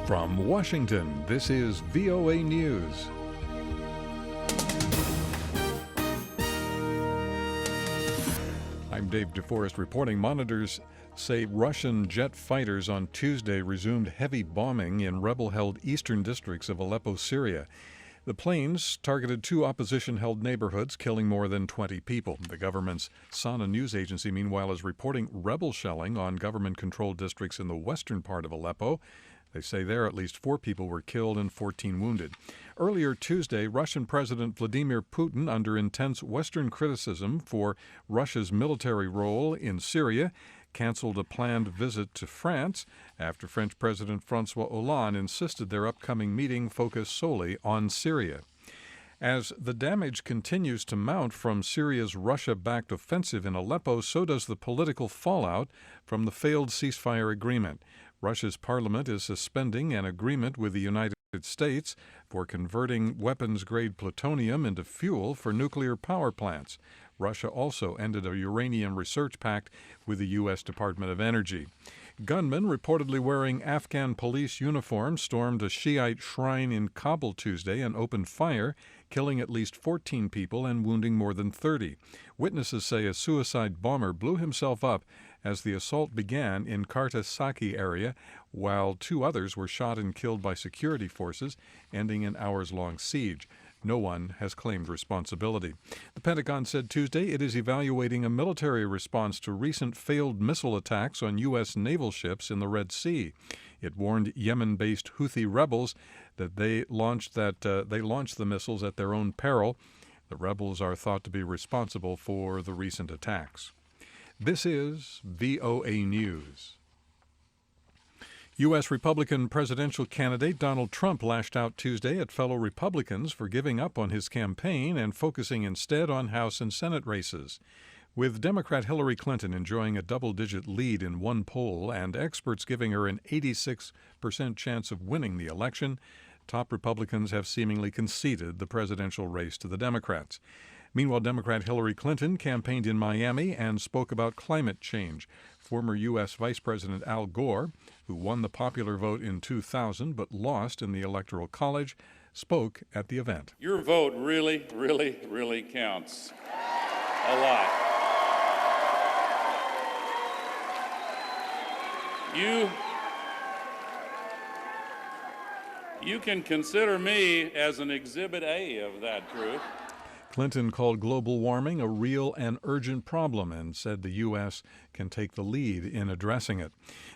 From Washington, this is VOA News. I'm Dave DeForest reporting. Monitors say Russian jet fighters on Tuesday resumed heavy bombing in rebel-held eastern districts of Aleppo, Syria. The planes targeted two opposition-held neighborhoods, killing more than 20 people. The government's Sana news agency, meanwhile, is reporting rebel shelling on government-controlled districts in the western part of Aleppo. They say there at least 4 people were killed and 14 wounded. Earlier Tuesday, Russian President Vladimir Putin, under intense Western criticism for Russia's military role in Syria, canceled a planned visit to France after French President François Hollande insisted their upcoming meeting focus solely on Syria. As the damage continues to mount from Syria's Russia-backed offensive in Aleppo, so does the political fallout from the failed ceasefire agreement. Russia's parliament is suspending an agreement with the United States for converting weapons-grade plutonium into fuel for nuclear power plants. Russia also ended a uranium research pact with the U.S. Department of Energy. Gunmen reportedly wearing Afghan police uniforms stormed a Shiite shrine in Kabul Tuesday and opened fire, killing at least 14 people and wounding more than 30. Witnesses say a suicide bomber blew himself up as the assault began in Kartasaki area, while 2 others were shot and killed by security forces, ending an hours-long siege. No one has claimed responsibility. The Pentagon said Tuesday it is evaluating a military response to recent failed missile attacks on U.S. naval ships in the Red Sea. It warned Yemen-based Houthi rebels that they launched the missiles at their own peril. The rebels are thought to be responsible for the recent attacks. This is VOA News. U.S. Republican presidential candidate Donald Trump lashed out Tuesday at fellow Republicans for giving up on his campaign and focusing instead on House and Senate races. With Democrat Hillary Clinton enjoying a double-digit lead in one poll and experts giving her an 86% chance of winning the election, top Republicans have seemingly conceded the presidential race to the Democrats. Meanwhile, Democrat Hillary Clinton campaigned in Miami and spoke about climate change. Former U.S. Vice President Al Gore, who won the popular vote in 2000 but lost in the Electoral College, spoke at the event. Your vote really, really, really counts a lot. You can consider me as an Exhibit A of that truth. Clinton called global warming a real and urgent problem and said the U.S. can take the lead in addressing it.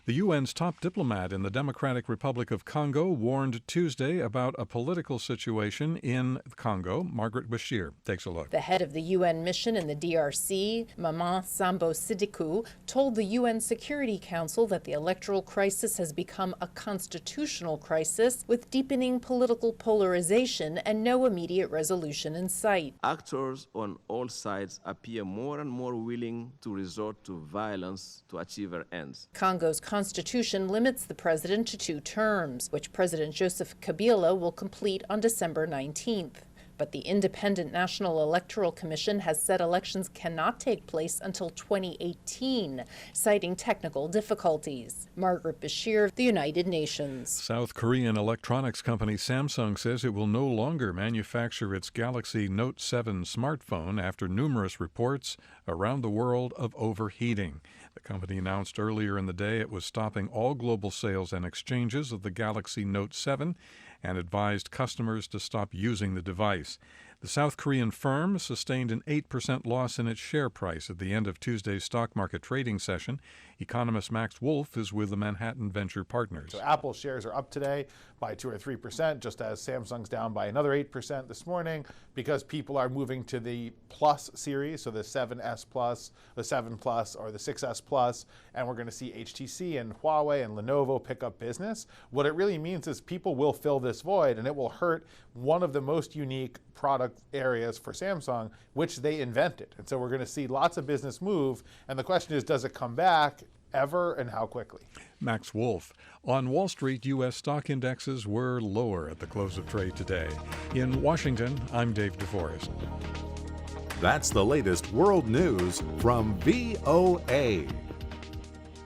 The UN's top diplomat in the Democratic Republic of Congo warned Tuesday about a political situation in Congo. Margaret Bashir takes a look. The head of the UN mission in the DRC, Maman Sambo Sidikou, told the UN Security Council that the electoral crisis has become a constitutional crisis with deepening political polarization and no immediate resolution in sight. Actors on all sides appear more and more willing to resort to violence to achieve their ends. Congo's constitution limits the president to 2 terms, which President Joseph Kabila will complete on December 19th. But the Independent National Electoral Commission has said elections cannot take place until 2018, citing technical difficulties. Margaret Bashir, the United Nations. South Korean electronics company Samsung says it will no longer manufacture its Galaxy Note 7 smartphone after numerous reports around the world of overheating. The company announced earlier in the day it was stopping all global sales and exchanges of the Galaxy Note 7 and advised customers to stop using the device. The South Korean firm sustained an 8% loss in its share price at the end of Tuesday's stock market trading session. Economist Max Wolf is with the Manhattan Venture Partners. So Apple shares are up today by 2 or 3%, just as Samsung's down by another 8% this morning, because people are moving to the Plus series, so the 7S Plus, the 7 Plus, or the 6S Plus, and we're going to see HTC and Huawei and Lenovo pick up business. What it really means is people will fill this void, and it will hurt one of the most unique product areas for Samsung, which they invented. And so we're going to see lots of business move, and the question is, does it come back ever, and how quickly? Max Wolf. On Wall Street, U.S. stock indexes were lower at the close of trade today. In Washington, I'm Dave DeForest. That's the latest world news from VOA.